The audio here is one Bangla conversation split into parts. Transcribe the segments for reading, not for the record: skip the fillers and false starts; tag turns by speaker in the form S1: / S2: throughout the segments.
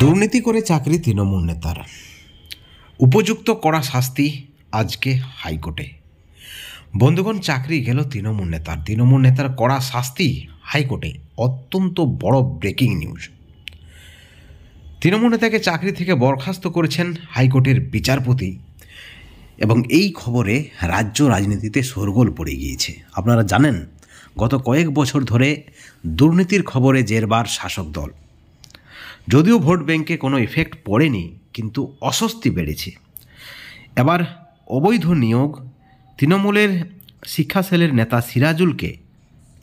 S1: দুর্নীতি করে চাকরি তৃণমূল নেতার, উপযুক্ত কড়া শাস্তি আজকে হাইকোর্টে। বন্ধুগণ, চাকরি গেল তৃণমূল নেতার কড়া শাস্তি হাইকোর্টে। অত্যন্ত বড় ব্রেকিং নিউজ। তৃণমূল নেতাকে চাকরি থেকে বরখাস্ত করেছেন হাইকোর্টের বিচারপতি, এবং এই খবরে রাজ্য রাজনীতিতে শোরগোল পড়ে গিয়েছে। আপনারা জানেন, গত কয়েক বছর ধরে দুর্নীতির খবরে জেরবার শাসক দল। যদিও ভোট ব্যাংকে কোনো ইফেক্ট পড়েনি, কিন্তু অস্বস্তি বেড়েছে। এবার অবৈধ নিয়োগ, তৃণমূলের শিক্ষা সেলের নেতা সিরাজুলকে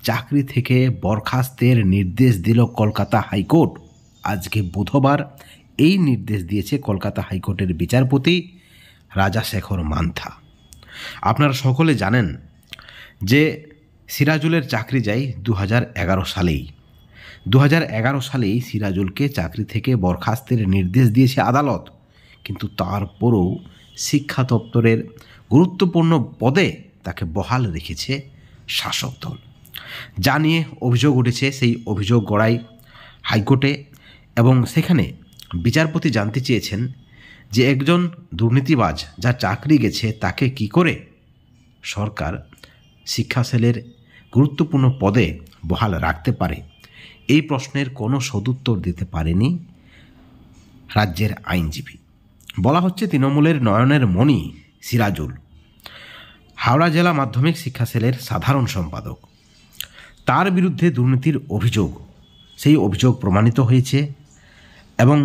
S1: চাকরি থেকে বরখাস্তের নির্দেশ দিল কলকাতা হাইকোর্ট। আজকে বুধবার এই নির্দেশ দিয়েছে কলকাতা হাইকোর্টের বিচারপতি রাজাশেখর মান্থা। আপনারা সকলে জানেন যে সিরাজুলের চাকরি যায় 2011 সালেই। 2011 সালেই সিরাজুলকে চাকরি থেকে বরখাস্তের নির্দেশ দিয়েছে আদালত, কিন্তু তারপরও শিক্ষা দপ্তরের গুরুত্বপূর্ণ পদে তাকে বহাল রেখেছে শাসক দল। যা নিয়ে অভিযোগ উঠেছে, সেই অভিযোগ গড়ায় হাইকোর্টে, এবং সেখানে বিচারপতি জানতে চেয়েছেন যে একজন দুর্নীতিবাজ যার চাকরি গেছে তাকে কি করে সরকার শিক্ষা সেলের গুরুত্বপূর্ণ পদে বহাল রাখতে পারে। এই প্রশ্নের কোনো সদুত্তর দিতে পারেনি রাজ্যের আইনজীবী। বলা হচ্ছে তৃণমূলের নয়নের মণি সিরাজুল, হাওড়া জেলা মাধ্যমিক শিক্ষা সেলের সাধারণ সম্পাদক। তার বিরুদ্ধে দুর্নীতির অভিযোগ, সেই অভিযোগ প্রমাণিত হয়েছে, এবং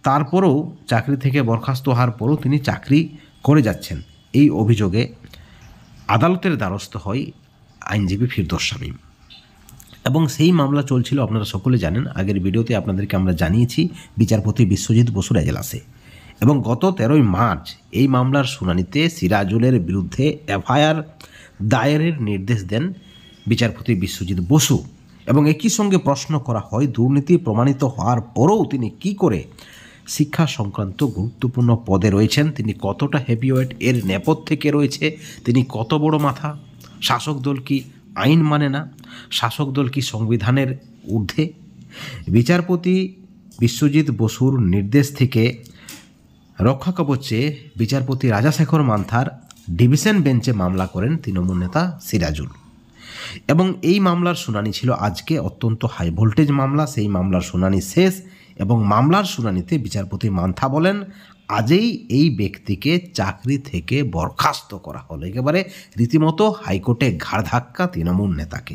S1: তারপরেও চাকরি থেকে বরখাস্ত হওয়ার পরও তিনি চাকরি করে যাচ্ছেন। এই অভিযোগে আদালতের দ্বারস্থ হয় আইনজীবী ফিরদৌস শামীম, এবং সেই মামলা চলছিল। আপনারা সকলে জানেন, আগের ভিডিওতে আপনাদেরকে আমরা জানিয়েছি বিচারপতি বিশ্বজিৎ বসুর এজলাসে। এবং গত 13 মার্চ এই মামলার শুনানিতে সিরাজুলের বিরুদ্ধে এফআইআর দায়েরের নির্দেশ দেন বিচারপতি বিশ্বজিৎ বসু, এবং একই সঙ্গে প্রশ্ন করা হয় দুর্নীতি প্রমাণিত হওয়ার পরেও তিনি কি করে শিক্ষা সংক্রান্ত গুরুত্বপূর্ণ পদে রয়েছেন, তিনি কতটা হেভিওয়েট এর নেপথ্যে রয়েছে, তিনি কত বড় মাথা। শাসক দল কি আইন মানে না? শাসক দল কি সংবিধানের ঊর্ধ্বে? বিচারপতি বিশ্বজিৎ বসুর নির্দেশ থেকে রক্ষা কবচে বিচারপতি রাজাশেখর মান্থার ডিভিশন বেঞ্চে মামলা করেন তৃণমূল নেতা সিরাজুল, এবং এই মামলার শুনানি ছিল আজকে। অত্যন্ত হাই ভোল্টেজ মামলা। সেই মামলার শুনানি শেষ, এবং মামলার শুনানিতে বিচারপতি মান্থা বলেন আজই এই ব্যক্তিকে চাকরি থেকে বরখাস্ত করা হলো। একেবারে রীতিমতো হাইকোর্টে ঘাড় ধাক্কা তৃণমূল নেতাকে।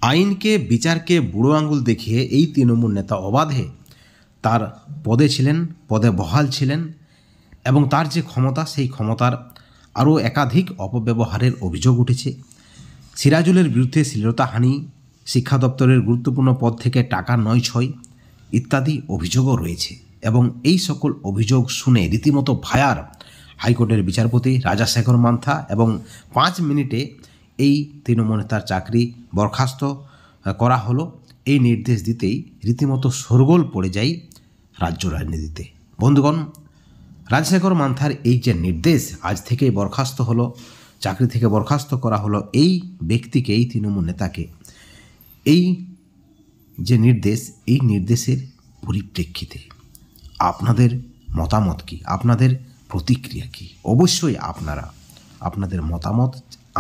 S1: আইনকে বিচারকে বুড়ো আঙুল দেখিয়ে এই তৃণমূল নেতা অবাধে তার পদে ছিলেন, পদে বহাল ছিলেন, এবং তার যে ক্ষমতা, সেই ক্ষমতার আরও একাধিক অপব্যবহারের অভিযোগ উঠেছে। সিরাজুলের বিরুদ্ধে শ্লীলতাহানি, শিক্ষা দপ্তরের গুরুত্বপূর্ণ পদ থেকে টাকা নয় ছয় ইত্যাদি অভিযোগও রয়েছে, এবং এই সকল অভিযোগ শুনে রীতিমতো ভায়ার হাইকোর্টের বিচারপতি রাজাশেখর মান্থা, এবং 5 মিনিটে এই তৃণমূল নেতার চাকরি বরখাস্ত করা হলো। এই নির্দেশ দিতেই রীতিমতো শোরগোল পড়ে যায় রাজ্য রাজনীতিতে। বন্ধুগণ, রাজাশেখর মান্থার এই যে নির্দেশ, আজ থেকেই বরখাস্ত হলো, চাকরি থেকে বরখাস্ত করা হলো এই ব্যক্তিকে, এই তৃণমূল নেতাকে। এই যে নির্দেশ, এই নির্দেশের পরিপ্রেক্ষিতে আপনাদের মতামত কি, আপনাদের প্রতিক্রিয়া কি? অবশ্যই আপনারা আপনাদের মতামত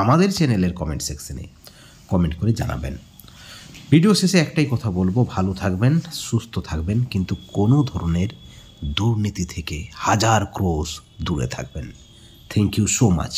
S1: আমাদের চ্যানেলের কমেন্ট সেকশনে কমেন্ট করে জানাবেন। ভিডিও শেষে একটাই কথা বলবো, ভালো থাকবেন, সুস্থ থাকবেন, কিন্তু কোনো ধরনের দুর্নীতি থেকে হাজার ক্রোশ দূরে থাকবেন। Thank you so much.